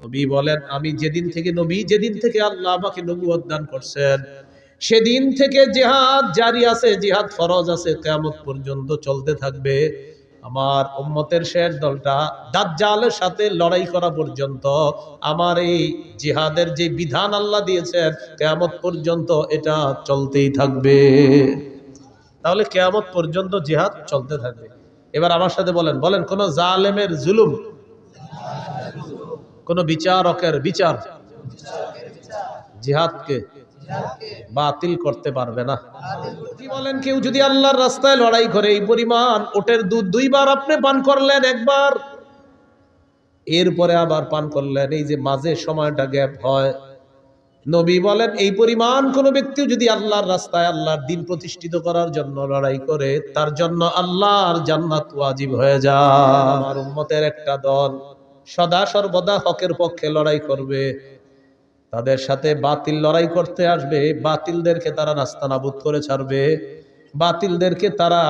নবী বলেন, আমি যেদিন থেকে আল্লাহ আমাকে নবুয়ত দান করছেন সেদিন থেকে জিহাদ জারি আছে, জিহাদ ফরজ আছে, কিয়ামত পর্যন্ত চলতে থাকবে। আমার উম্মতের শেষ দলটা দাজ্জালের সাথে লড়াই করা পর্যন্ত আমার এই জিহাদের যে বিধান আল্লাহ দিয়েছেন কিয়ামত পর্যন্ত এটা চলতেই থাকবে। তাহলে কিয়ামত পর্যন্ত জিহাদ চলতে থাকবে। এবার আমার সাথে বলেন কোন জালেমের জুলুম, কোন বিচারকের বিচার জিহাদকে বাতিল করতে পারবে না। কি বলেন, কেউ যদি আল্লাহর রাস্তায় লড়াই করে এই পরিমাণ ওটের দুধ 2 বার আপনি পান করলেন, একবার এরপরে আবার পান করলেন, এই যে মাঝে সময়টা গ্যাপ হয়, নবী বলেন এই পরিমাণ কোন ব্যক্তি যদি আল্লাহর রাস্তায় আল্লাহর দ্বীন প্রতিষ্ঠিত করার জন্য লড়াই করে তার জন্য আল্লাহর জান্নাত ওয়াজিব হয়ে যায়। আমার উম্মতের একটা দল সদা সর্বদা হকের পক্ষে লড়াই করবে, তাদের সাথে বাতিল লড়াই করতে আসবে, বাতিলদেরকে তারা নাস্তানাবুদ করে ছাড়বে, বাতিলদেরকে তারা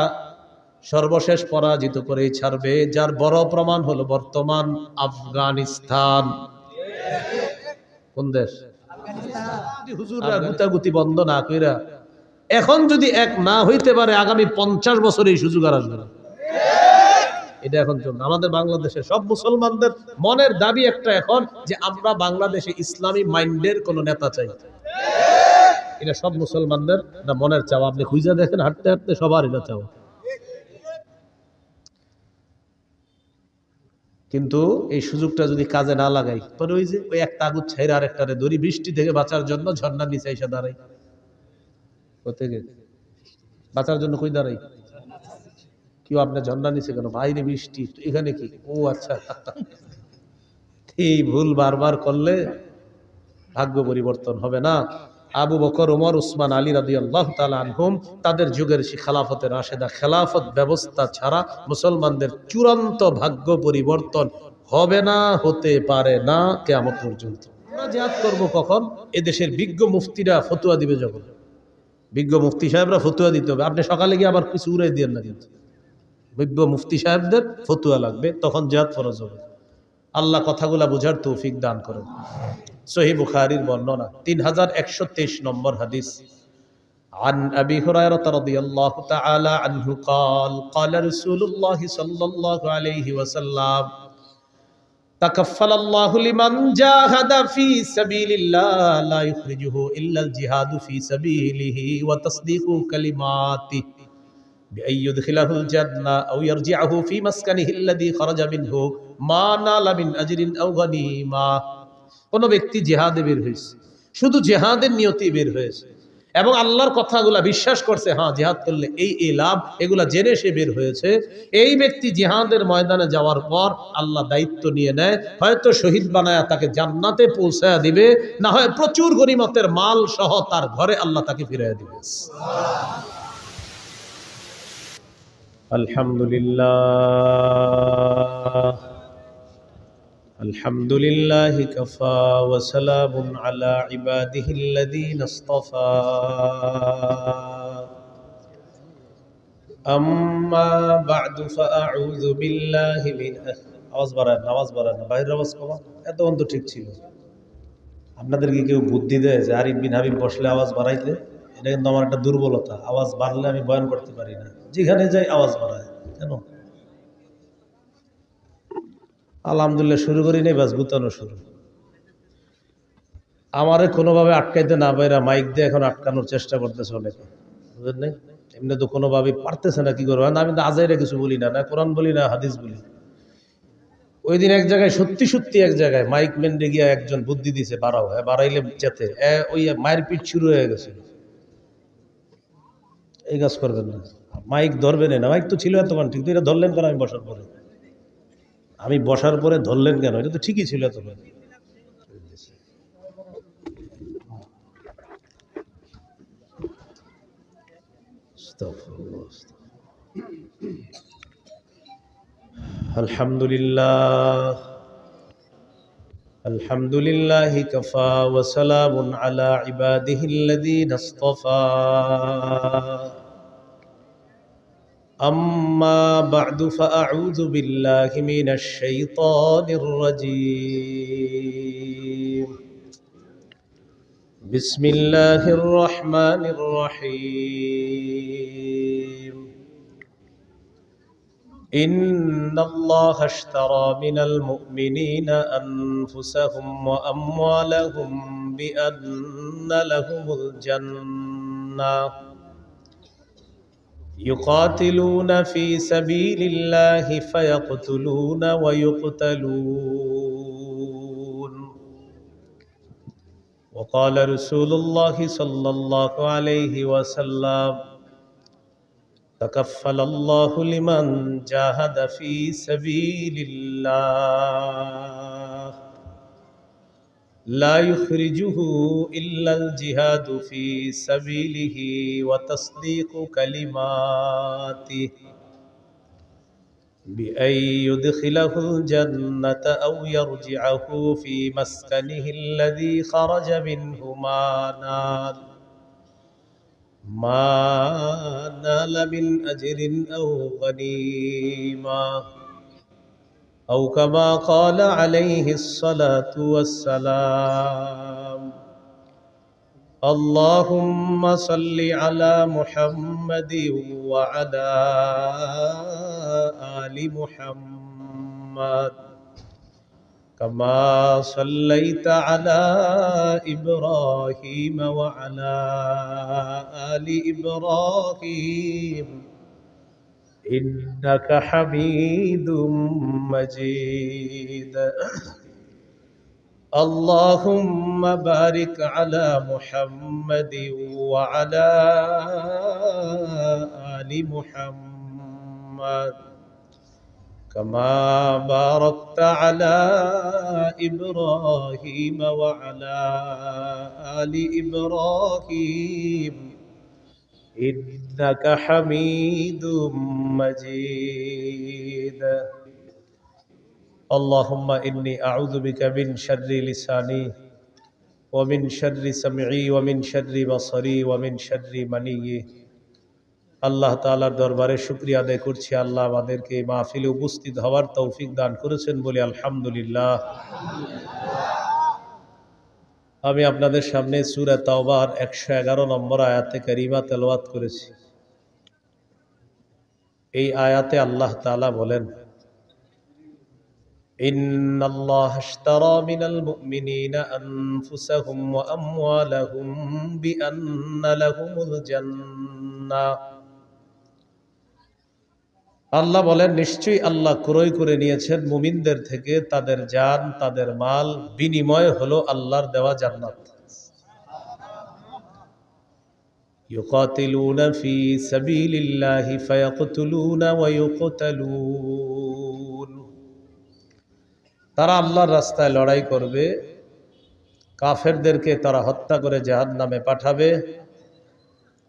সর্বশেষ পরাজিত করেই ছাড়বে। যার বড় প্রমাণ হলো বর্তমান আফগানিস্তান। কোন দেশ? হুজুররা গুতাগুতি বন্ধ না কইরা এখন যদি এক না হইতে পারে আগামী 50 বছর এই সুযোগ আর আসবে না। এটা এখন চলছে আমাদের বাংলাদেশে। সব মুসলমানদের মনের দাবি একটা এখন যে আমরা বাংলাদেশে ইসলামী মাইন্ডের কোন নেতা চাই। এটা সব মুসলমানদের না মনের চাওয়া। আপনি খুঁজে দেখেন, হাঁটতে হাঁটতে সবার এটা চাওয়া। কিন্তু এই সুযোগটা যদি কাজে না লাগাই পরে ওই যে ওই একটা আগুন ছাইরা আর একটা দড়ি, বৃষ্টি থেকে বাঁচার জন্য ঝর্ণার নিচে এসে দাঁড়াই। কোথেকে বাঁচার জন্য কই দাঁড়াই? কেউ আপনার ঝর্ণার নিচে কেন? বাইরে বৃষ্টি, এখানে কি? ও আচ্ছা। এই ভুল বারবার করলে ভাগ্য পরিবর্তন হবে না। আবু বকর, ওমর, উসমান, আলী রাদিয়াল্লাহু তাআলা আনহুম তাদের যুগের সেই খেলাফতের রাশেদা, খেলাফত ব্যবস্থা ছাড়া মুসলমানদের চূড়ান্ত ভাগ্য পরিবর্তন হবে না, হতে পারে না কিয়ামত পর্যন্ত। আমরা জিহাদ করব কখন? এদেশের বিজ্ঞ মুফতিরা ফতোয়া দিবে যখন। বিজ্ঞ মুফতি সাহেবরা ফতোয়া দিতে হবে। আপনি সকালে গিয়ে আবার কিছু উড়াই দিয়েন না, কিন্তু বিজ্ঞ মুফতি সাহেবদের ফতোয়া লাগবে, তখন জিহাদ ফরজ হবে। আল্লাহ কথাগুলা বুঝার তৌফিক দান করেন। সহিহ বুখারীর বর্ণনা 3123 নম্বর হাদিস। عن أبي هريرة رضي الله تعالى عنه قال قال رسول الله صلى الله عليه وسلم تكفل الله لمن جاهد في سبيل الله لا يخرجه إلا الجهاد في سبيله وتصديق كلماته بأن يدخله الجنة أو يرجعه في مسكنه الذي خرج منه ما نال من أجر أو غنيمة। কোন ব্যক্তি জিহাদে বের হয়েছে, শুধু জিহাদের নিয়তে বের হয়েছে এবং আল্লাহর কথাগুলা বিশ্বাস করছে, হ্যাঁ জিহাদ করলে এই লাভ, এগুলা জেনে সে বের হয়েছে, এই ব্যক্তি জিহাদের ময়দানে যাওয়ার পর আল্লাহ দায়িত্ব নিয়ে নেয়, হয়তো শহীদ বানায়া তাকে জান্নাতে পৌঁছায়া দিবে, না হয় প্রচুর গনিমতের মাল সহ তার ঘরে আল্লাহ তাকে ফিরিয়ে দিবে। আলহামদুলিল্লাহ الحمد لله كفى وسلام على عباده الذين اصطفى أما بعد فأعوذ بالله من আওয়াজ বাড়ান না বাইরের আওয়াজ কমা। এতক্ষণ তো ঠিক ছিল। আপনাদের কি কেউ বুদ্ধি দেয় যে আরিফ বিন হাবিব বসলে আওয়াজ বাড়াইতে? এটা কিন্তু আমার একটা দুর্বলতা। আওয়াজ বাড়লে আমি বয়ান করতে পারি না, যেখানে যাই আওয়াজ বাড়ায় কেন? আলহামদুলিল্লাহ শুরু করি নেই, বাস গুতানো শুরু। আমারে কোনোভাবে আটকাইতে না পাইরা মাইক দিয়ে এখন আটকানোর চেষ্টা করতেছে অনেকে, বুঝলেন নাই? এমনি তো কোনোভাবে পারতেছে না, কি করবো? আমি তো আজাইরা কিছু বলি না, না কোরআন বলি না হাদিস বলি। ওই দিন এক জায়গায় সত্যি এক জায়গায় মাইক ম্যান্ডে গিয়ে একজন বুদ্ধি দিছে, বাড়াও, হ্যাঁ বাড়াইলে যেতে, ওই মায়ের পিঠ শুরু হয়ে গেছে। এই কাজ করবেন না, মাইক ধরবেন না। মাইক তো ছিল এতক্ষণ, ঠিক তো এটা ধরলেন কেন? আমি বসার পরে ধরলেন কেন? এটা তো ঠিকই ছিল এতক্ষণ। আলহামদুলিল্লাহ আলহামদুলিল্লাহি কাফা ওয়া সালামুন আলা ইবাদিহিল্লাযীনা ইসতাফা أما بعد فأعوذ بالله من الشيطان الرجيم بسم الله الرحمن الرحيم إن الله اشترى من المؤمنين أنفسهم وأموالهم بأن لهم الجنة يقاتلون في سبيل الله فيقتلون ويقتلون وقال رسول الله صلى الله عليه وسلم تكفل الله لمن جاهد في سبيل الله لا يخرجه إلا الجهاد في سبيله وتصديق كلماته بأن يدخله الجنة أو يرجعه في مسكنه الذي خرج منه ما نال من أجر أو غنيمة أو كما قال عليه الصلاة والسلام اللهم صل على محمد وعلى آل محمد كما صليت على إبراهيم وعلى آل إبراهيم إنك حميد مجيد اللهم بارك على محمد وعلى آل محمد كما باركت على إبراهيم وعلى آل إبراهيم إنك حميد مجيد اللهم إني أعوذ بك من شر لساني ومن شر سمعي ومن شر بصري ومن شر مني আল্লাহ তাআলার দরবারে শুকরিয়া আদায় করছি আল্লাহ আমাদেরকে এই মাহফিলে উপস্থিত হওয়ার তৌফিক দান করেছেন বলে আলহামদুলিল্লাহ। আমি আপনাদের সামনে সূরা তাওবার 111 নম্বর আয়াতে কারিমা তেলাওয়াত করেছি। এই আয়াতে আল্লাহ তাআলা বলেন ইন্নাল্লাহা আশতারা মিনাল মুমিনিনা আনফুসাহুম ওয়া আমওয়ালাহুম বিআন্না লাহুমুল জান্নাহ। আল্লাহ বলেন নিশ্চয়ই আল্লাহ ক্রয় করে নিয়েছেন মুমিনদের থেকে তাদের জান তাদের মাল, বিনিময় হলো আল্লাহর দেওয়া জান্নাত। ইউকাতিলুনা ফি সাবিলিল্লাহি ফায়াকতুলুনা ওয়া ইউকতালুন। তারা আল্লাহর রাস্তায় লড়াই করবে, কাফেরদেরকে তারা হত্যা করে জাহান্নামে পাঠাবে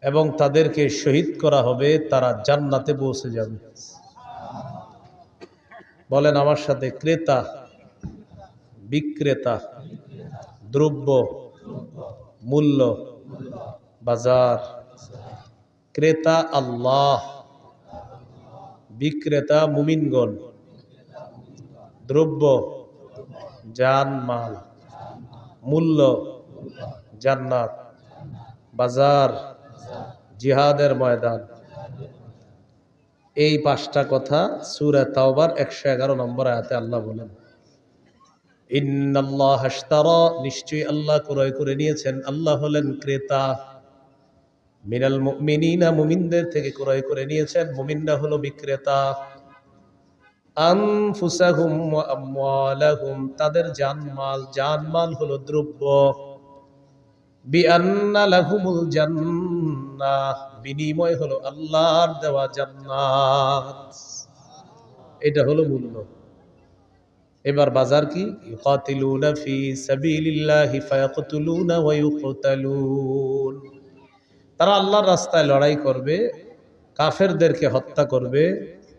এবং তাদেরকে শহীদ করা হবে, তারা জান্নাতে পৌঁছে যাবে। বলেন আমার সাথে, ক্রেতা বিক্রেতা, দ্রব্য মূল্য বাজার। ক্রেতা আল্লাহ, বিক্রেতা মুমিনগণ, দ্রব্য জান মাল, মূল্য জান্নাত, বাজার জিহাদের ময়দান। এই পাঁচটা কথা সূরা তাওবার 111 নম্বর আয়াতে আল্লাহ বলেন ইন্নাল্লাহা আশতারা, নিশ্চয়ই আল্লাহ ক্রয় করে নিয়েছেন, আল্লাহ হলেন ক্রেতা, মিনাল মুমিনিনা, মুমিনদের থেকে ক্রয় করে নিয়েছেন, মুমিনরা হলো বিক্রেতা, আনফুসাহুম ওয়া আমওয়ালাহুম, তাদের জানমাল হলো দ্রব্য, বিআন্না লাহুমুল জান্নাহ, বিনিময় হলো আল্লাহর দেওয়া জান্নাত। এটা হলো মূল্য। এবার বাজার কি? ইউকাতিলুনা ফি সাবিলিল্লাহি ফায়াকতুলুনা ওয়া ইউকতালুন। তারা আল্লাহর রাস্তায় লড়াই করবে, কাফেরদেরকে হত্যা করবে,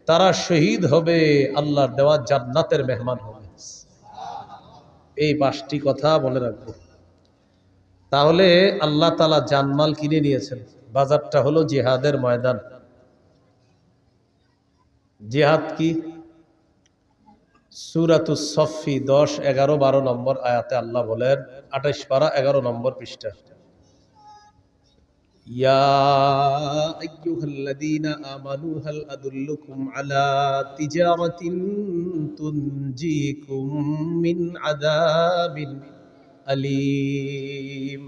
তারা শহীদ হবে, আল্লাহর দেওয়া জান্নাতের মেহমান হবে। এই পাঁচটি কথা মনে রাখবো। তাহলে আল্লাহ তাআলা জানমাল কিনে নিয়েছেন। বাজারটা হলো জিহাদের ময়দান। জিহাদ কি? সূরাতুস সফফি 10, 11, 12 নম্বর আয়াতে আল্লাহ বলেন, 28 পারা 11 নম্বর পৃষ্ঠা, ইয়া আইয়ুহাল্লাযীনা আমানু হাল আদুল্লুকুম আলা তিজারাতিন তুনজিকুম মিন আযাবিন আলীম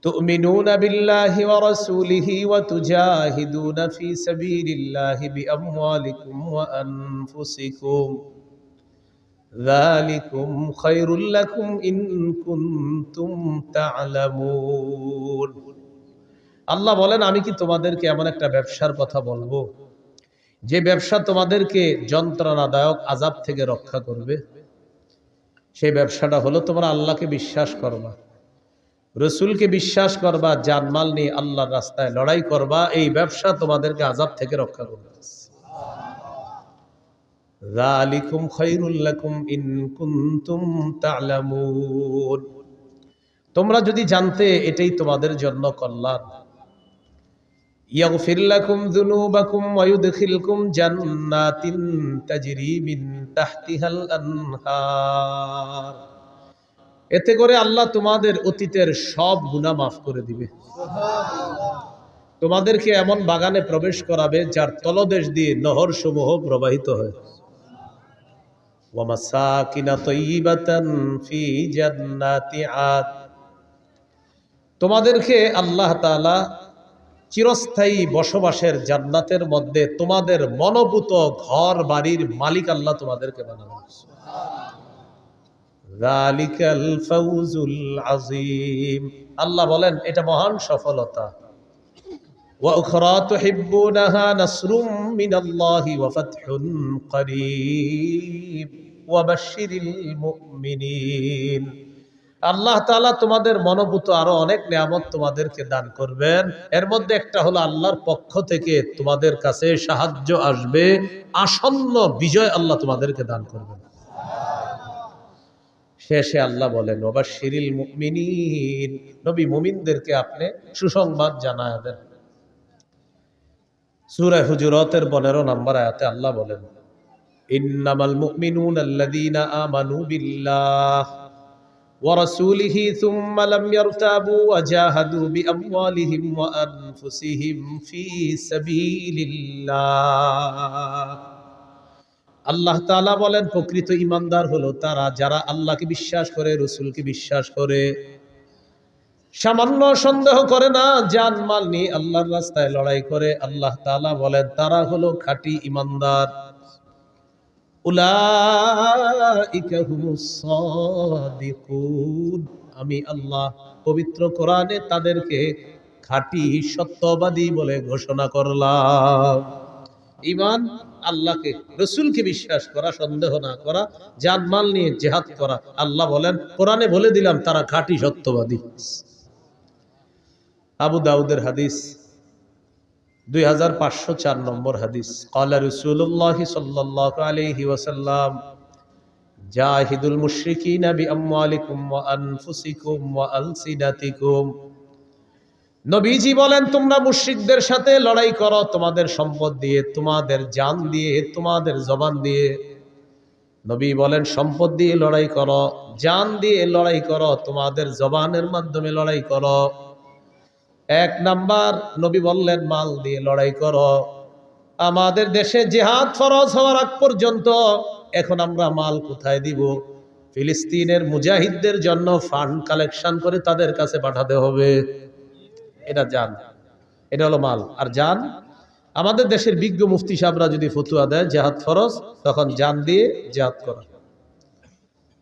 تؤمنون بالله ورسوله وتجاهدون في سبيل الله بأموالكم وأنفسكم ذلكم خير لكم إن كنتم تعلمون আল্লাহ বলেন আমি কি তোমাদেরকে এমন একটা ব্যবসার কথা বলবো যে ব্যবসা তোমাদেরকে যন্ত্রণাদায়ক আযাব থেকে রক্ষা করবে। সেই ব্যবসাটা হলো তোমরা আল্লাহকে বিশ্বাস করবা, রসুলকে বিশ্বাস করবা, জানমাল নিয়ে আল্লাহর রাস্তায় লড়াই করবা। এই ব্যবসা তোমাদেরকে আযাব থেকে রক্ষা করবে। যালিকুম খায়রুল লাকুম ইন কুনতুম তা'লামুন, তোমরা যদি জানতে এটাই তোমাদের জন্য কল্যাণ। ইয়াগফির লাকুম যুনুবাকুম ওয়া ইউদখিলকুম জান্নাতিন তাজরি মিন তাহতিহাল আনহার, এতে করে আল্লাহ তোমাদের অতীতের সব গুনাহ মাফ করে দিবে। তোমাদেরকে এমন বাগানে প্রবেশ করাবে যার তলদেশ দিয়ে নহর সমূহ প্রবাহিত হয়। ওয়া মাসাকিনা তাইয়িবাতান ফি জান্নাতি আদ, তোমাদেরকে আল্লাহ তাআলা চিরস্থায়ী বসবাসের জান্নাতের মধ্যে তোমাদের মনোভূত ঘর বাড়ির মালিক আল্লাহ তোমাদেরকে বানাবেন। যালিকাল ফাউজুল আযীম, আল্লাহ বলেন এটা মহান সফলতা। ওয়া উখরা তুহিব্বুনাহা নাসরুম মিনাল্লাহি ওয়া ফাতহুন করিব ওয়া বাশশিরিল মুমিনিন, আল্লাহ তাআলা তোমাদের মনোভূত আরো অনেক নিয়ামত তোমাদেরকে দান করবেন। এর মধ্যে একটা হলো আল্লাহর পক্ষ থেকে তোমাদের কাছে সাহায্য আসবে, আসন্ন বিজয় আল্লাহ তোমাদেরকে দান করবেন। শেষে আল্লাহ বলেন ওয়াবাশশিরিল মুমিনিন, নবী মুমিনদেরকে আপনি সুসংবাদ জানায় দেন। সূরা হুজুরাতের 15 নম্বর আয়াতে আল্লাহ বলেন ইন্নামাল মুমিনুনা আল্লাযীনা আমানু বিল্লাহ ওয়া রাসূলিহি সুম্মা লাম ইয়ারতাবু ওয়া জাহাদু বিআমওয়ালিহিম ওয়া আনফুসিহিম ফি সাবিলিল্লাহ। আল্লাহ তাআলা বলেন প্রকৃত ঈমানদার হলো তারা যারা আল্লাহকে বিশ্বাস করে, রসুলকে বিশ্বাস করে, সামান্য সন্দেহ করে না, জানমাল নিয়ে আল্লাহর রাস্তায় লড়াই করে। আল্লাহ তাআলা বলেন তারা হলো খাঁটি ঈমানদার। উলাইকা হুমুস সাদিকুন, আমি আল্লাহ পবিত্র কোরআনে তাদেরকে খাঁটি সত্যবাদী বলে ঘোষণা করলাম। ঈমান আল্লাহকে রসুলকে বিশ্বাস করা, সন্দেহ না করা, জানমাল নিয়ে জিহাদ করা। আল্লাহ বলেন কোরআনে বলে দিলাম তারা খাঁটি সত্যবাদী। আবু দাউদের হাদিস 2504 নম্বর হাদিস, ক্বালা রাসূলুল্লাহ সাল্লাল্লাহু আলাইহি ওয়াসাল্লাম জাহিদুল মুশরিকিনা বিআমওয়ালিকুম ওয়া আনফুসিকুম ওয়া আলসিনাতিকুম, নবীজি বলেন তোমরা মুশরিকদের সাথে লড়াই করো তোমাদের সম্পদ দিয়ে, তোমাদের জান দিয়ে, তোমাদের জবান দিয়ে। নবী বলেন সম্পদ দিয়ে লড়াই করো, জান দিয়ে লড়াই করো, তোমাদের জবানের মাধ্যমে লড়াই করো। এক নাম্বার নবী বললেন মাল দিয়ে লড়াই করো। আমাদের দেশে জিহাদ ফরজ হওয়ার আগ পর্যন্ত এখন আমরা মাল কোথায় দিব? ফিলিস্তিনের মুজাহিদদের জন্য ফান্ড কালেকশন করে তাদের কাছে পাঠাতে হবে। এটা জান, এটা হলো মাল। আর জান, আমাদের দেশের বিজ্ঞ মুফতি সাহেবরা যদি ফতুয়া দেয় জিহাদ ফরজ, তখন জান দিয়ে জিহাদ করা।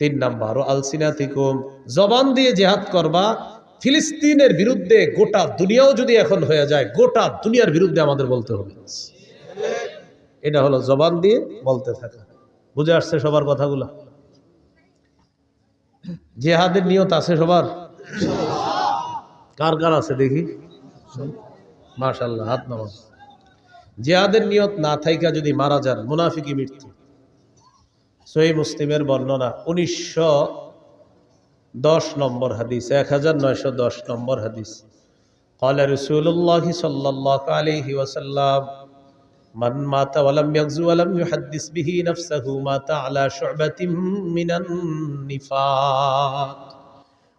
3 নাম্বার ও আলসিনাতিকুম, জবান দিয়ে জিহাদ করবা। ফিলিস্তিনের বিরুদ্ধে গোটা দুনিয়াও যদি এখন হয়ে যায়, গোটা দুনিয়ার বিরুদ্ধে আমাদের বলতে হবে। এটা হলো জবান দিয়ে বলতে থাকা। বুঝে আসছে সবার কথাগুলো? জিহাদের নিয়ত আছে সবার? কার কার আছে দেখি? মাশাআল্লাহ, হাত নামান। জিহাদের নিয়ত না থাইকা যদি মারা যান, মুনাফিকি মৃত্যু। সহিহ মুসলিমের বর্ণনা 1910 নম্বর হাদিস, 1910 নম্বর হাদিস, ক্বালা রাসূলুল্লাহ সাল্লাল্লাহু আলাইহি ওয়াসাল্লাম মান মাতা ওয়া লাম ইয়াগজু ওয়া লাম ইউহাদ্দিস বিহি নাফসাহু মাতা আলা শু'বাতিন মিনান নিফাক।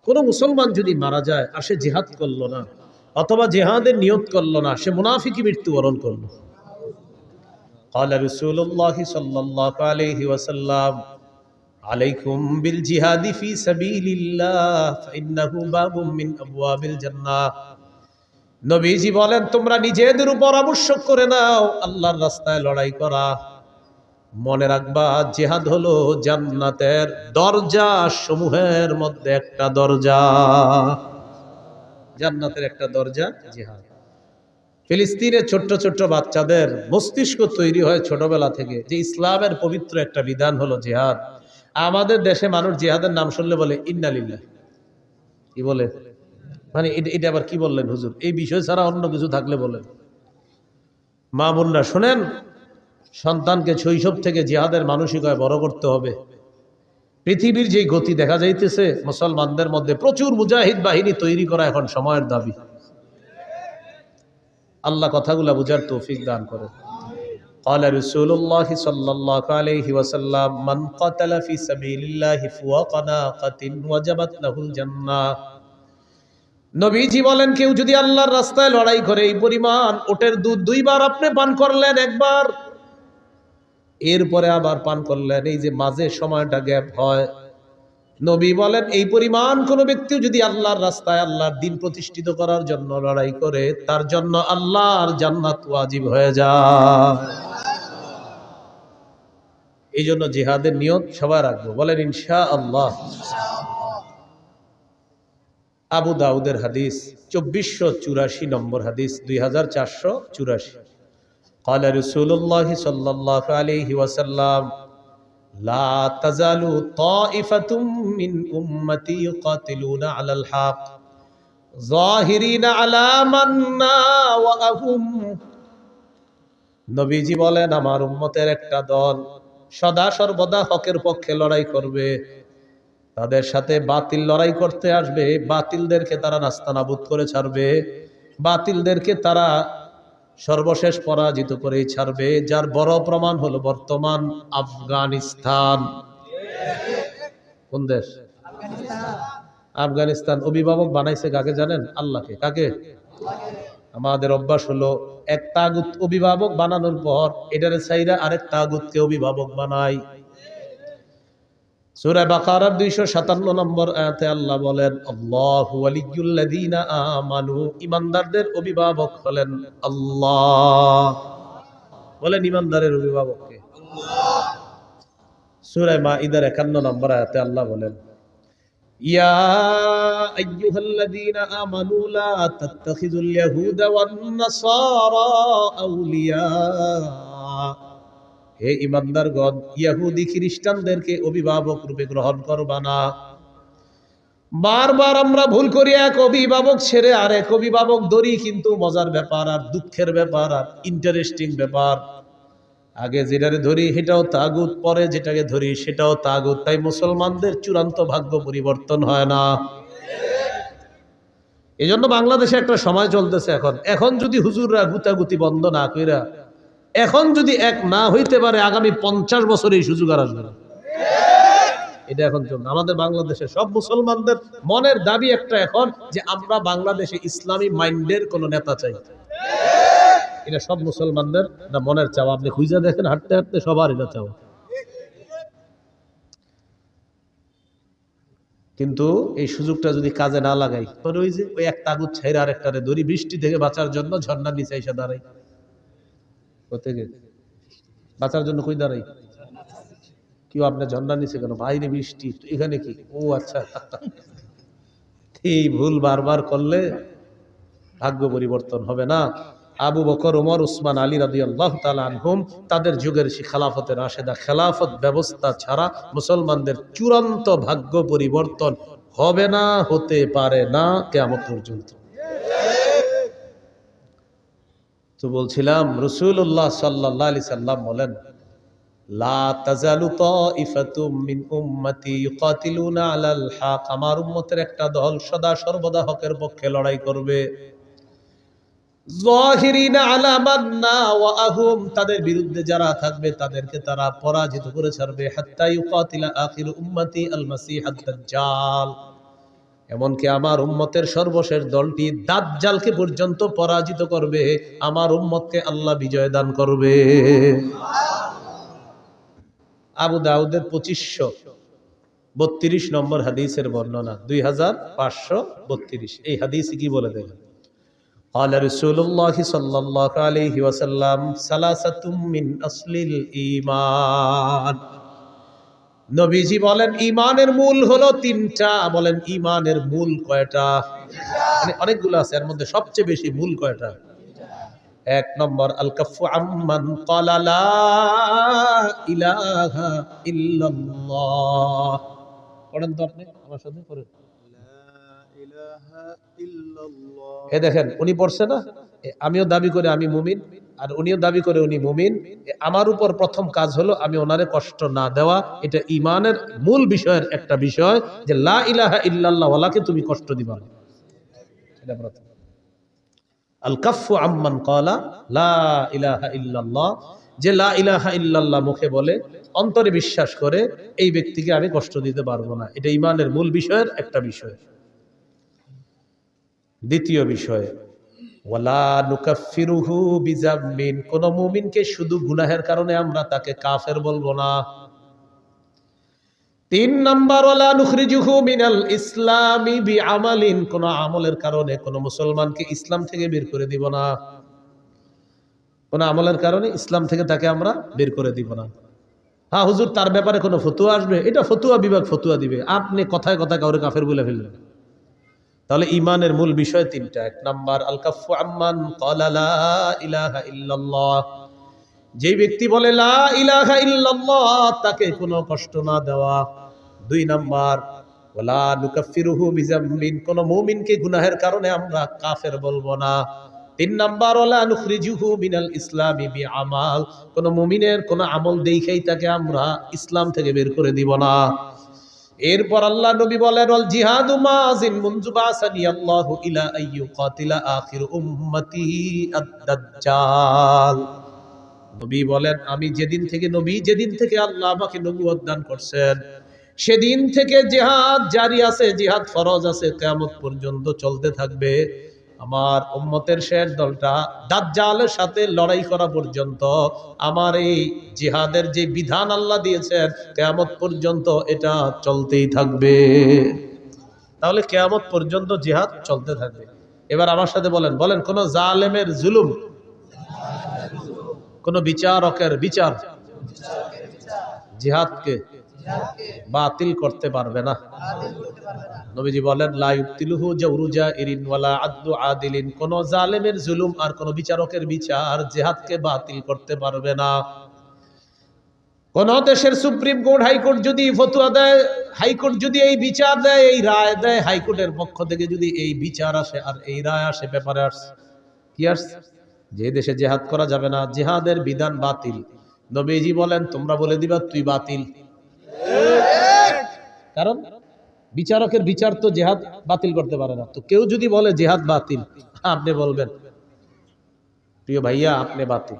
কোন মুসলমান যদি মারা যায় আর সে জিহাদ করলো না, অথবা জিহাদের নিয়ত করলো না, সে মুনাফিকি মৃত্যুবরণ করলো। قال رسول الله صلى الله عليه وسلم عليكم بالجهاد في سبيل الله فإنه باب من أبواب الجنة। নবীজি বলেন, তোমরা নিজেদের উপর আবশ্যক করে নাও আল্লাহর রাস্তায় লড়াই করা। মনে রাখবা, জিহাদ হলো জান্নাতের দরজা সমূহের মধ্যে একটা দরজা। জান্নাতের একটা দরজা জিহাদ। ফিলিস্তিনের ছোট্ট ছোট্ট বাচ্চাদের মস্তিষ্ক তৈরি হয় ছোটবেলা থেকে যে ইসলামের পবিত্র একটা বিধান হলো জিহাদ। আমাদের দেশে মানুষ জিহাদের নাম শুনলে বলে ইন্না লিল্লাহ। কি বলে? মানে এটা আবার কি বললেন হুজুর? এই বিষয় ছাড়া অন্য কিছু থাকলে বলেন। মা বোনরা শোনেন, সন্তানকে শৈশব থেকে জিহাদের মানসিকতায় বড় করতে হবে। পৃথিবীর যে গতি দেখা যাইতেছে, মুসলমানদের মধ্যে প্রচুর মুজাহিদ বাহিনী তৈরি করা এখন সময়ের দাবি। আল্লাহ কথাগুলা বুঝার তৌফিক দান করে। قال رسول الله صلى الله عليه وسلم من قتل في سبيل الله فوق ناقة وجبت له الجنة। নবীজি বলেন, কেউ যদি আল্লাহর রাস্তায় লড়াই করে এই পরিমাণ ওটের দুধ 2 বার আপনি পান করলেন, একবার এরপরে আবার পান করলেন, এই যে মাঝে সময়টা গ্যাপ হয়, নবী বলেন এই পরিমাণ কোন ব্যক্তি যদি আল্লাহর রাস্তায় আল্লাহর দ্বীন প্রতিষ্ঠিত করার জন্য লড়াই করে, তার জন্য আল্লাহর জান্নাত ওয়াজিব হয়ে যায়। এই জন্য জিহাদের নিয়ত সবাই রাখবো, বলেন ইনশাআল্লাহ। আবু দাউদের হাদিস 2484 নম্বর হাদিস, 2484। قال رسول الله صلى الله عليه وسلم لا تزال طائفة من أمتي يقاتلون على الحق ظاهرين على من ناوأهم। নবীজি বলেন, আমার উম্মতের একটা দল সদা সর্বদা হকের পক্ষে লড়াই করবে। তাদের সাথে বাতিল লড়াই করতে আসবে, বাতিলদেরকে তারা নাস্তানাবুদ করে ছাড়বে, বাতিলদেরকে তারা সর্বশেষ পরাজিত করেই ছাড়বে। যার বড় প্রমাণ হলো বর্তমান আফগানিস্তান। কোন দেশ? আফগানিস্তান। অভিভাবক বানাইছে কাকে জানেন? আল্লাহকে। কাকে? আমাদের অভ্যাস হলো এক তাগুত অভিভাবক বানানোর পর এটারে চাইরা আরেক তাগুতকে অভিভাবক বানাই। সূরা বাকারার 257 নম্বর আয়াতে আল্লাহ বলেন, আল্লাহু ওয়ালিয়্যুল্লাযীনা আমানু, ঈমানদারদের অভিভাবক হলেন আল্লাহ। বলেন ঈমানদারের অভিভাবক কে? আল্লাহ। সূরা মাঈদার 51 নম্বর আয়াতে আল্লাহ বলেন, ইয়া আইয়ুহাল্লাযীনা আমানু লা তাত্তাখিযুল ইয়াহুদা ওয়ান নাসারা আউলিয়া। হে ঈমানদারগণ, ইহুদি খ্রিস্টানদেরকে অভিভাবক রূপে গ্রহণ করবা না। বারবার আমরা ভুল করি, এক অভিভাবক ছেড়ে আরেক অভিভাবক ধরি, কিন্তু মজার ব্যাপার আর দুঃখের ব্যাপার আর ইন্টারেস্টিং ব্যাপার, আগে যেটারে ধরি সেটাও তাগুত, পরে যেটাকে ধরি সেটাও তাগুত। তাই মুসলমানদের চূড়ান্ত ভাগ্য পরিবর্তন হয় না। এই জন্য বাংলাদেশে একটা সময় চলতেছে এখন যদি হুজুররা গুতাগুতি বন্ধ না কইরা এখন যদি এক না হইতে পারে, আগামী 50 বছরে এই সুযোগ আর আসবে না। এটা এখন চলবে আমাদের বাংলাদেশে। সব মুসলমানদের মনের দাবি একটা এখন, যে আমরা বাংলাদেশে ইসলামী মাইন্ডের কোন নেতা চাই। এটা সব মুসলমানদের মনের চাওয়া। আপনি খুঁজে দেখেন, হাঁটতে হাঁটতে সবার এটা চাওয়া। কিন্তু এই সুযোগটা যদি কাজে না লাগাই, তবে ওই যে ওই এক তাগুত ছাইরা আরেকটারে ধরি, বৃষ্টি থেকে বাঁচার জন্য ঝর্ণার নিচে এসে দাঁড়াই। কোথেকে বাঁচার জন্য কই দাঁড়াই? কেউ আপনার ঝর্ণার নিচে কেন? বাইরে বৃষ্টি, এখানে কি? ও আচ্ছা। এই ভুল বারবার করলে ভাগ্য পরিবর্তন হবে না। আবু বকর, ওমর, উসমান, আলী রাদিয়াল্লাহু তাআলা আনহুম, তাদের যুগের সেই খেলাফতের রাশেদা, খেলাফত ব্যবস্থা ছাড়া মুসলমানদের চূড়ান্ত ভাগ্য পরিবর্তন হবে না, হতে পারে না কিয়ামত পর্যন্ত। তো বলছিলাম, রাসূলুল্লাহ সাল্লাল্লাহু আলাইহি সাল্লাম বলেন, লা তাজালু তাইফাতুম মিন উম্মতি ইউকাতিলুনা আলাল হক। আমার উম্মতের একটা দল সদা সর্বদা হকের পক্ষে লড়াই করবে। যাহিরিনা আলা মান নাওয়াহুম, তাদের বিরুদ্ধে যারা থাকবে তাদেরকে তারা পরাজিত করে ছাড়বে। হাত্তা ইউকাতিলা আখির উম্মতি আল মাসিহ আদ দাজ্জাল, এমনকি আমার উম্মতের সর্বশেষ দলটি দাজ্জালকে পর্যন্ত পরাজিত করবে, আমার উম্মতকে আল্লাহ বিজয় দান করবে। আবু দাউদের 2532 নম্বর হাদিসের বর্ণনা, 2532। এই হাদিসে কি বলে দেখেন, قال رسول الله صلى الله عليه وسلم ثلاثة من أصل الإيمان। নবীজি বলেন ঈমানের মূল হলো তিনটা। বলেন ঈমানের মূল কয়টা? মানে অনেকগুলো আছে, এর মধ্যে সবচেয়ে বেশি মূল কয়টা? এক নম্বর আল কাফু আম্মান ক্বালা লা ইলাহা ইল্লাল্লাহ। পড়েন তো আপনি আমার সাথে পড়েন। এ দেখেন উনি পড়ছে না, আমিও দাবি করে আমি মুমিন, আর উনিও দাবি করে উনি মুমিন। আমার উপর প্রথম কাজ হলো আমি ওনারে কষ্ট না দেওয়া। এটা ঈমানের মূল বিষয়ের একটা বিষয়, যে লা ইলাহা ইল্লাল্লাহ ওয়ালাকে তুমি কষ্ট দিবা না। এটা প্রথম। আল কাফু আম্মান ক্বালা লা ইলাহা ইল্লাল্লাহ, যে লা ইলাহা ইল্লাল্লাহ মুখে বলে, অন্তরে বিশ্বাস করে, এই ব্যক্তিকে আমি কষ্ট দিতে পারবো না। এটা ঈমানের মূল বিষয়ের একটা বিষয়। দ্বিতীয় বিষয়, ওয়ালা নুকাফিরুহু বিযামবিন, কোন মুমিনকে শুধু গুনাহের কারণে আমরা তাকে কাফের বলবো না। তিন নাম্বার, ওয়ালা নুখরিজুহু মিনাল ইসলামি বিআমালিন, কোন আমলের কারণে কোন মুসলমানকে ইসলাম থেকে বের করে দিব না। কোন আমলের কারণে ইসলাম থেকে তাকে আমরা বের করে দিব না। হ্যাঁ হুজুর, তার ব্যাপারে কোনো ফতোয়া আসবে, এটা ফতোয়া বিভাগ ফতোয়া দিবে, আপনি কথায় কথায় কাউরে কাফের বলে ফেললেন। তাহলে ঈমানের মূল বিষয় তিনটা। এক নাম্বার আল কাফু আম্মান ক্বালা লা ইলাহা ইল্লাল্লাহ, যে ব্যক্তি বলে লা ইলাহা ইল্লাল্লাহ তাকে কোনো কষ্ট না দেওয়া। দুই নাম্বার ওয়ালা নুকাফিরুহু বিযামবিন, কোন মুমিনকে গুনাহের কারণে আমরা কাফের বলবো না। তিন নাম্বার ওয়ালা নুখরিজুহু মিনাল ইসলামি বিআমাল, কোন মুমিনের কোন আমল দেখাই তাকে আমরা ইসলাম থেকে বের করে দিব না। এরপর আল্লাহ নবী বলেন, ওয়াল জিহাদু মাযিন মুনযু বাসানি আল্লাহু ইলা আইয়ু কাতিলা আখির উম্মতি আদ-দাজ্জাল। নবী বলেন, আমি যেদিন থেকে আল্লাহ আমাকে নবুয়ত দান করছেন, সেদিন থেকে জিহাদ জারি আছে, জিহাদ ফরজ আছে, কিয়ামত পর্যন্ত চলতে থাকবে। আমার উম্মতের শেষ দলটা দাজ্জালের সাথে লড়াই করা পর্যন্ত আমার এই জিহাদের যে বিধান আল্লাহ দিয়েছেন, কিয়ামত পর্যন্ত এটা চলতেই থাকবে। তাহলে কিয়ামত পর্যন্ত জিহাদ চলতে থাকবে। এবার আমার সাথে বলেন, কোন জালেমের জুলুম, কোন বিচারকের বিচার জিহাদকে বাতিল করতে পারবে না। নবীজি বলেন, লা ইউতিলুহু জাওরু জাইরিন ওয়ালা আদলু আদিলিন, কোন জালেমের জুলুম আর কোন বিচারকের বিচার জিহাদকে বাতিল করতে পারবে না। কোন দেশের সুপ্রিম কোর্ট, হাইকোর্ট যদি ফতোয়া দেয়, হাইকোর্ট যদি এই বিচার দেয়, এই রায় দেয়, হাইকোর্টের পক্ষ থেকে যদি এই বিচার আসে আর এই রায় আসে, পেপারে আসে, কি আসছে? যে দেশে জিহাদ করা যাবে না, জিহাদের বিধান বাতিল। নবীজি বলেন, তোমরা বলে দিবা তুই বাতিল। কারণ বিচারকের বিচার তো জিহাদ বাতিল করতে পারে না। তো কেউ যদি বলে জিহাদ বাতিল, আপনি বলবেন, প্রিয় ভাইয়া আপনি বাতিল,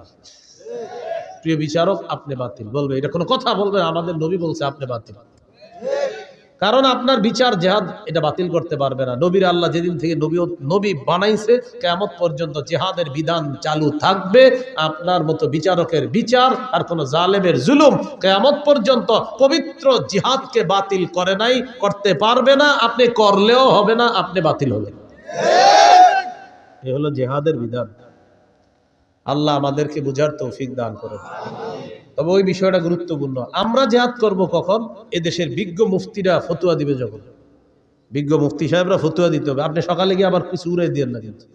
প্রিয় বিচারক আপনি বাতিল। বলবে, এটা কোনো কথা? বলবে আমাদের নবী বলছে আপনি বাতিল। কারণ আপনার বিচার জিহাদ এটা বাতিল করতে পারবে না। নবীর আল্লাহ যেদিন থেকে নবী বানাইছে, কিয়ামত পর্যন্ত জিহাদের বিধান চালু থাকবে। আপনার মতো বিচারকের বিচার আর কোন জালেমের জুলুম কিয়ামত পর্যন্ত পবিত্র জিহাদকে বাতিল করে নাই, করতে পারবে না। আপনি করলেও হবে না, আপনি বাতিল হবেন। এই হলো জিহাদের বিধান। আল্লাহ আমাদেরকে বুঝার তৌফিক দান করেন। তবে ওই বিষয়টা গুরুত্বপূর্ণ। আমরা জিহাদ করব কখন? এদেশের বিজ্ঞ মুফতিরা ফতোয়া দিবে যখন। বিজ্ঞ মুফতি সাহেবরা ফতোয়া দিতে হবে। আপনি সকালে গিয়ে আবার কিছু উড়াই দিয়েন না, কিন্তু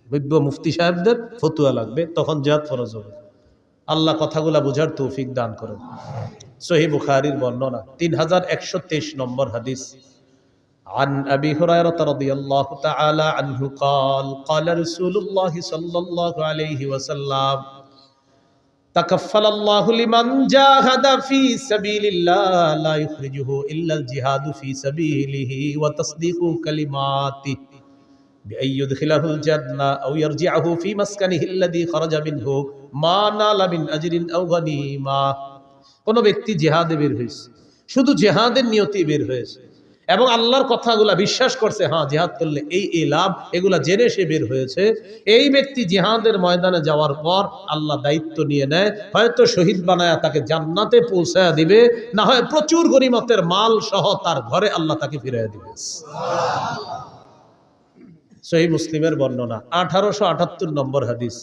বিজ্ঞ মুফতি সাহেবদের ফতোয়া লাগবে, তখন জিহাদ ফরজ হবে। আল্লাহ কথাগুলা বুঝার তৌফিক দান করেন। সহিহ বুখারীর বর্ণনা 3123 নম্বর হাদিস। عن أبي هريرة رضي الله تعالى عنه قال قال رسول الله صلى الله عليه وسلم تكفل الله لمن جاهد في سبيل الله لا يخرجه إلا الجهاد في سبيله وتصديق كلماته بأن يدخله الجنة أو يرجعه في مسكنه الذي خرج منه ما نال من أجر أو غنيمة। কোন ব্যক্তি জিহাদে বের হয়েছে, শুধু জিহাদের নিয়তে বের হয়েছে, এবং আল্লাহর কথাগুলা বিশ্বাস করছে, হ্যাঁ জিহাদ করলে এই লাভ, এগুলা জেনে সে বের হয়েছে, এই ব্যক্তি জিহাদের ময়দানে যাওয়ার পর আল্লাহ দায়িত্ব নিয়ে নেয়, হয়তো শহীদ বানায়া তাকে জান্নাতে পৌঁছায়া দিবে, না হয় প্রচুর গনিমতের মাল সহ তার ঘরে আল্লাহ তাকে ফিরিয়ে দিবে। সহিহ মুসলিমের বর্ণনা 1878 নম্বর হাদিস।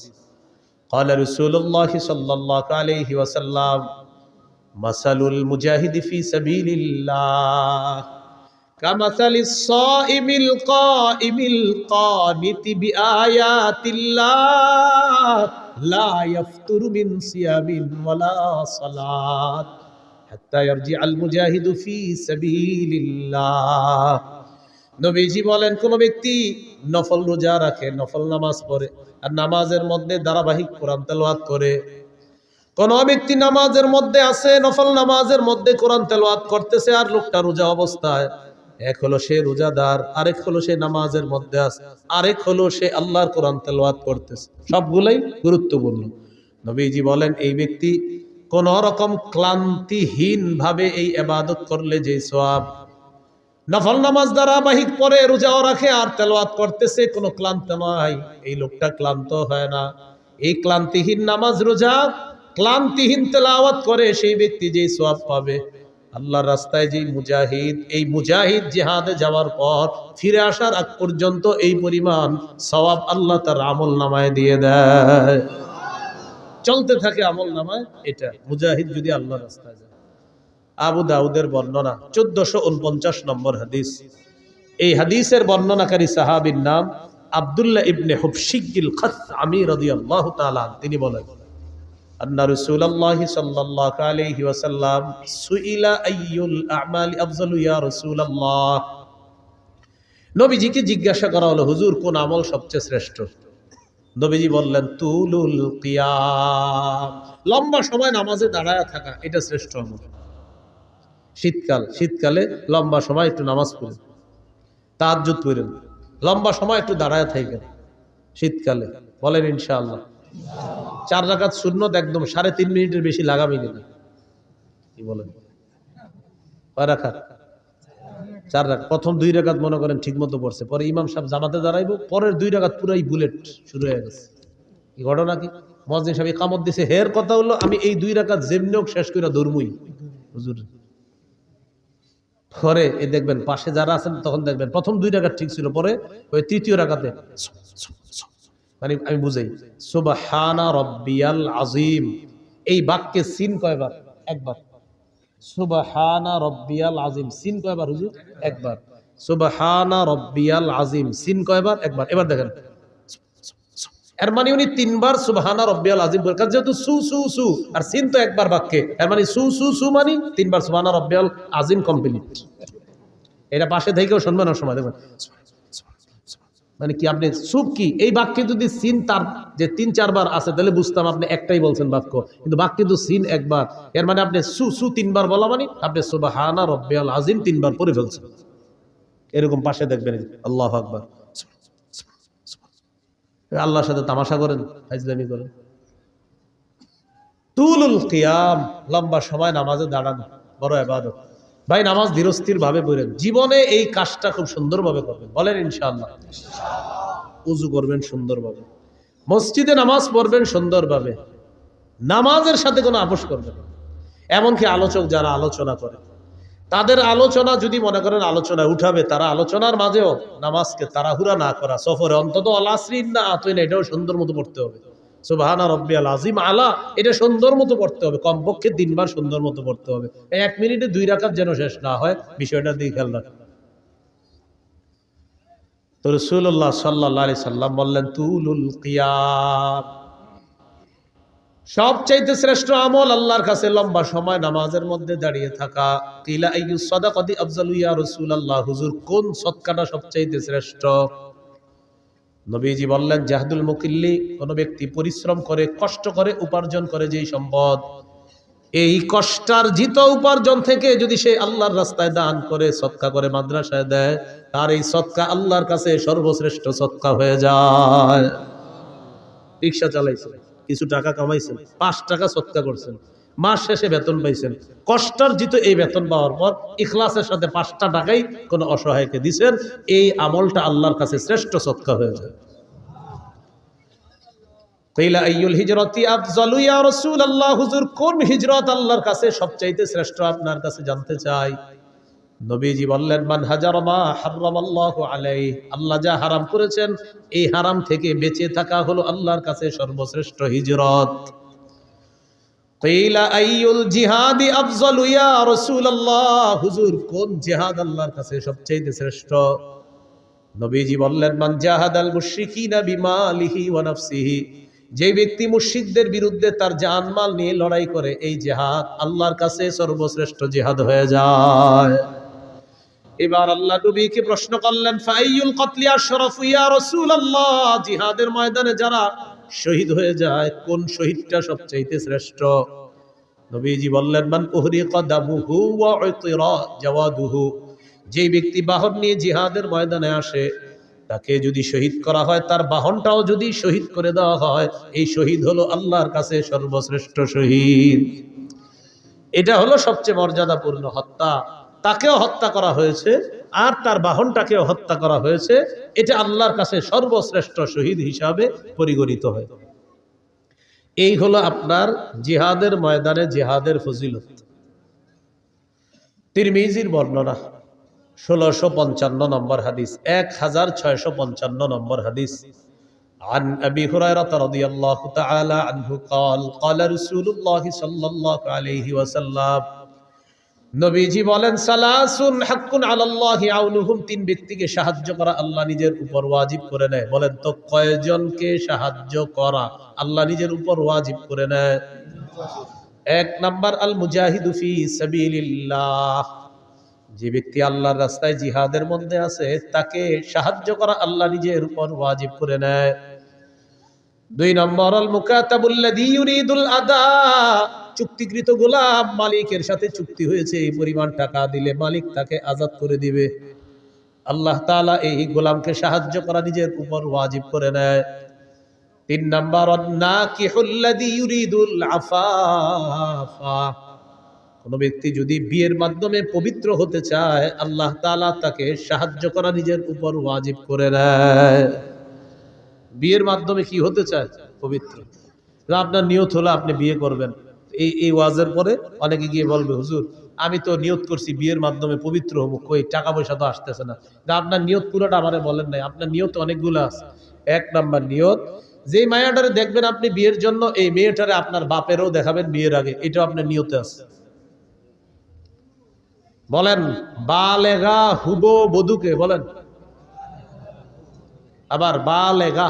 قال رسول الله صلى الله عليه وسلم مثل المجاهد في سبيل الله كمثل الصائم القائم القانت بآيات الله لا يفتر من صيام ولا صلاة حتى يرجع المجاهد في سبيل الله। নবীজি বলেন, কোন ব্যক্তি নফল রোজা রাখে, নফল নামাজ পড়ে, আর নামাজের মধ্যে ধারাবাহিক কোরআন তেলাওয়াত করে। কোন ব্যক্তি নামাজের মধ্যে আছে, নফল নামাজের মধ্যে কোরআন তেলাওয়াত করতেছে, আর লোকটা রোজা অবস্থায়, এক হলো সে রোজাদার, আরেক হলো সে নামাজের মধ্যে আছে, আরেক হলো সে আল্লাহর কোরআন তেলাওয়াত করতেছে। সবগুলাই গুরুত্বপূর্ণ। নবীজি বলেন, এই ব্যক্তি কোন রকম ক্লান্তিহীন ভাবে এই ইবাদত করলে যে সওয়াব, নফল নামাজ ধারাবাহিক পরে রোজাও রাখে আর তেলাওয়াত করতেছে, কোনো ক্লান্ত নয়, এই লোকটা ক্লান্ত হয় না। এই ক্লান্তিহীন নামাজ রোজা, ক্লান্তিহীন তেলাওয়াত করে সেই ব্যক্তি যেই সওয়াব পাবে, আল্লাহর রাস্তায় যেই মুজাহিদ, এই মুজাহিদ জিহাদে যাওয়ার পর ফিরে আসার আগ পর্যন্ত এই পরিমাণ সওয়াব আল্লাহ তার আমল নামায় দিয়ে দেয়। চলতে থাকে আমল নামায়। এটা মুজাহিদ যদি আল্লাহর রাস্তায় যায়। আবু দাউদের বর্ণনা 1449 নম্বর হাদিস। এই হাদিসের বর্ণনাকারী সাহাবীর নাম আব্দুল্লাহ ইবনে হুবশিগিল খাসআমি রাদিয়াল্লাহু তাআলা। তিনি বলেন, আন্না রাসূলুল্লাহ সাল্লাল্লাহু আলাইহি ওয়াসাল্লাম সুইলা আইয়ুল আমালি আফযালু ইয়া রাসূলুল্লাহ। নবীজিকে জিজ্ঞাসা করা হলো, হুজুর কোন আমল সবচেয়ে শ্রেষ্ঠ? নবীজি বললেন, তুলুল কিয়াম, লম্বা সময় নামাজে দাঁড়ায় থাকা, এটা শ্রেষ্ঠ আমল। শীতকালে লম্বা সময় একটু নামাজ পড়েন, তাহাজ্জুদ পড়েন, লম্বা সময় একটু দাঁড়ায় থাকেন শীতকালে, বলেন ইনশাআল্লাহ। 4 রাকাত সুন্নত একদম 3.5 মিনিটের বেশি লাগাবেন না। কি বলেন? কয় রাকাত? 4 রাকাত। প্রথম 2 রাকাত মনে করেন ঠিক মতো পড়ছে, পরে ইমাম সাহেব জামাতে দাঁড়াইবো, পরের 2 রাকাত পুরাই বুলেট শুরু হয়ে গেছে। কি ঘটনা কি? মুয়াজ্জিন সাহেব ইকামত দিছে, হের কথা হলো আমি এই 2 রাকাত যেমনি হোক শেষ করে ধর্মই হুজুর। পরে এই দেখবেন পাশে যারা আছেন, তখন দেখবেন প্রথম 2 রাকাত ঠিক ছিল, পরে ওই তৃতীয় রাকাতে মানে আমি বুঝাই, সুবহানা রাব্বিয়াল আযীম, এই বাক্যে সিন কয়বার? একবার। সুবহানা রাব্বিয়াল আযীম, সিন কয়বার হুজুর? একবার। সুবহানা রাব্বিয়াল আযীম, সিন কয়বার? একবার। এবার দেখেন, এর মানে উনি 3 বার সুবহানা রাব্বিয়াল আযীম বলেন, কারণ যেহেতু সু সু সু আর সিন তো একবার বাক্যে, এর মানে সু সু সু মানে 3 বার সুবহানা রাব্বিয়াল আযীম কমপ্লিট। এটা পাশে থেকেও শুনবেন না সময়, দেখবেন মানে কি আপনি সুব কি, এই বাক্যে যদি সিন তার যে 3-4 বার আছে তাহলে বুঝতাম আপনি একটাই বলছেন বাক্য, কিন্তু বাক্যে কিন্তু সিন একবার, এর মানে আপনি সু সু 3 বার বলা মানে আপনি সুবহানা রাব্বিয়াল আযীম 3 বার পড়ে ফেলছেন। এরকম পাশে দেখবেন, আল্লাহু আকবার, আল্লাহর সাথে তামাশা করেন, ফাজলামি করেন। তুলুল কিয়াম, লম্বা সময় নামাজে দাঁড়ানো বড় ইবাদত। ভাই নামাজ ধীরস্থির ভাবে পড়েন, জীবনে এই কাজটা খুব সুন্দরভাবে করবেন, বলেন ইনশাআল্লাহ। উযু করবেন সুন্দরভাবে, মসজিদে নামাজ পড়বেন সুন্দরভাবে, নামাজের সাথে কোনো আপোষ করবেন না। এমনকি আলোচক যারা আলোচনা করে, তাদের আলোচনা যদি মনে করেন আলোচনা উঠাবে, তারা আলোচনার মাঝেও নামাজকে তাড়াহুড়া না করা, সফরে অন্তত আল আসরি না আতইনা এটাও সুন্দর মতো পড়তে হবে, সুবহানা রাব্বিয়াল আযীম আলা এটা সুন্দর মতো পড়তে হবে, কমপক্ষে 3 বার সুন্দর মতো পড়তে হবে। 1 মিনিটে 2 রাকাত যেন শেষ না হয়, বিষয়টার দিকে খেয়াল রাখবেন। তো রাসূলুল্লাহ সাল্লাল্লাহু আলাইহি সাল্লাম বললেন, তুলুল কিয়াম, সবচাইতে শ্রেষ্ঠ আমল আল্লাহর কাছে লম্বা সময় নামাজের মধ্যে দাঁড়িয়ে থাকা। কিলা আইয়ুস সাদাকাতি আফযালু ইয়া রাসূলুল্লাহ, হুজুর কোন সদকাটা সবচাইতে শ্রেষ্ঠ? নবীজি বললেন, জাহদুল মুকিল্লি, কোন ব্যক্তি পরিশ্রম করে, কষ্ট করে উপার্জন করে যেই সম্পদ, এই কষ্টার্জিত উপার্জন থেকে যদি সে আল্লাহর রাস্তায় দান করে, সদকা করে, মাদ্রাসায় দেয়, তার এই সদকা আল্লাহর কাছে সর্বশ্রেষ্ঠ সদকা হয়ে যায়। রিকশা চালাইছেন, কিছু টাকা কামাইছেন, 5 টাকা সদকা করছেন, মাস শেষে বেতন পাইছেন, কষ্টার্জিত এই বেতন পাওয়ার পর ইখলাসের সাথে 5টা টাকাই কোনো অসহায়কে দিছেন, এই আমলটা আল্লাহর কাছে শ্রেষ্ঠ সদকা হয়ে যায়। কিলা আইয়ুল হিজরাতি আফজালু ইয়া রাসূলুল্লাহ, হুজুর কোন হিজরত আল্লাহর কাছে সবচাইতে শ্রেষ্ঠ আপনার কাছে জানতে চাই। নবীজি বললেন, মান হাজারা মা হারামাল্লাহু আলাইহি, আল্লাহ যা হারাম করেছেন এই হারাম থেকে বেঁচে থাকা হলো আল্লাহর কাছে সর্বশ্রেষ্ঠ হিজরত। কিলা আইয়ুল জিহাদি আফজালু ইয়া রাসূলুল্লাহ, হুজুর কোন জিহাদ আল্লাহর কাছে সবচাইতে শ্রেষ্ঠ। নবীজি বললেন, মান জাহাদাল মুশরিকিনা বিমালিহি ওয়া নাফসিহি, যে ব্যক্তি মুশরিকদের বিরুদ্ধে তার জানমাল নিয়ে লড়াই করে, এই জিহাদ আল্লাহর কাছে সর্বশ্রেষ্ঠ জিহাদ হয়ে যায়। এবার আল্লাহ নবীকে প্রশ্ন করলেন, ফাইয়ুল কতলি আশরাফু ইয়া রাসূলুল্লাহ, জিহাদের ময়দানে যারা শহীদ হয়ে যায় কোন শহীদটা সবচাইতে শ্রেষ্ঠ। নবীজি বললেন, মান উহরিকা দামুহু ওয়া উতিরা জাওয়াদুহু, যে ব্যক্তি বাহন নিয়ে জিহাদের ময়দানে আসে তাকে যদি শহীদ করা হয়, তার বাহনটাও যদি শহীদ করে দেওয়া হয়, এই শহীদ হলো আল্লাহর কাছে সর্বশ্রেষ্ঠ শহীদ। এটা হলো সবচেয়ে মর্যাদাপূর্ণ হত্যা, তাকেও হত্যা করা হয়েছে আর তার বাহনটাকেও হত্যা করা হয়েছে, এটা আল্লাহর কাছে সর্বশ্রেষ্ঠ শহীদ হিসাবে পরিগণিত হয়। এই হলো আপনার জিহাদের ময়দানে জিহাদের ফজিলত। তিরমিজির বর্ণনা 1655 নম্বর হাদিস, 1655 নম্বর হাদিস। عن أبي هريرة رضي الله تعالى عنه قال قال رسول الله صلى الله عليه وسلم, নবীজি বলেন, সালাসুন হাক্কুন আলাল্লাহি আউনুহুম, 3 ব্যক্তিকে সাহায্য করা আল্লাহ নিজের উপর ওয়াজিব করে নেয়। বলেন তো কয়জনকে সাহায্য করা আল্লাহ নিজের উপর ওয়াজিব করে নেয়? 1 নাম্বার আল মুজাহিদু ফি সাবিলিল্লাহ, যে ব্যক্তি আল্লাহর রাস্তায় জিহাদের মধ্যে আছে তাকে সাহায্য করা আল্লাহ নিজের উপর ওয়াজিব করে নেয়। 2 নম্বর আল মুকাতাবুল্লাযী ইউরিদুল আদা, চুক্তিকৃত গোলাম, মালিকের সাথে চুক্তি হয়েছে এই পরিমাণ টাকা দিলে মালিক তাকে আজাদ করে দিবে, আল্লাহ তাআলা এই গোলামকে সাহায্য করা নিজের উপর ওয়াজিব করে নেয়। 3 নম্বর নাকিহুল্লাযী ইউরিদুল আফাফা, কোন ব্যক্তি যদি বিয়ের মাধ্যমে পবিত্র হতে চায় আল্লাহ তাআলা তাকে সাহায্য করা নিজের উপর ওয়াজিব করে নেয়। বিয়ের মাধ্যমে কি হতে চায়? পবিত্র। আপনার নিয়ত হলো আপনি বিয়ে করবেন, এই ওয়াজের পরে অনেকে গিয়ে বলবে, হুজুর আমি তো নিয়ত করছি বিয়ের মাধ্যমে পবিত্র হবো, কই টাকা পয়সা তো আসতেছে না। আপনার নিয়ত পুরোটা আমারে বলেন নাই, আপনার নিয়ত অনেকগুলো আছে। 1 নাম্বার নিয়ত, যে মায়াটারে দেখবেন আপনি বিয়ের জন্য, এই মেয়েটারে আপনার বাপেরও দেখাবেন বিয়ের আগে, এটা আপনার নিয়তে আছে। বলেন বালেগা হুবো বধূকে বলেন, আবার বালেগা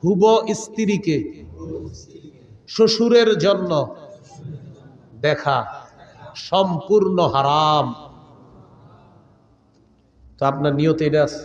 হুবো স্ত্রীকে শ্বশুরের জন্য দেখা সম্পূর্ণ হারাম। তো আপনার নিয়ত এটা আছে।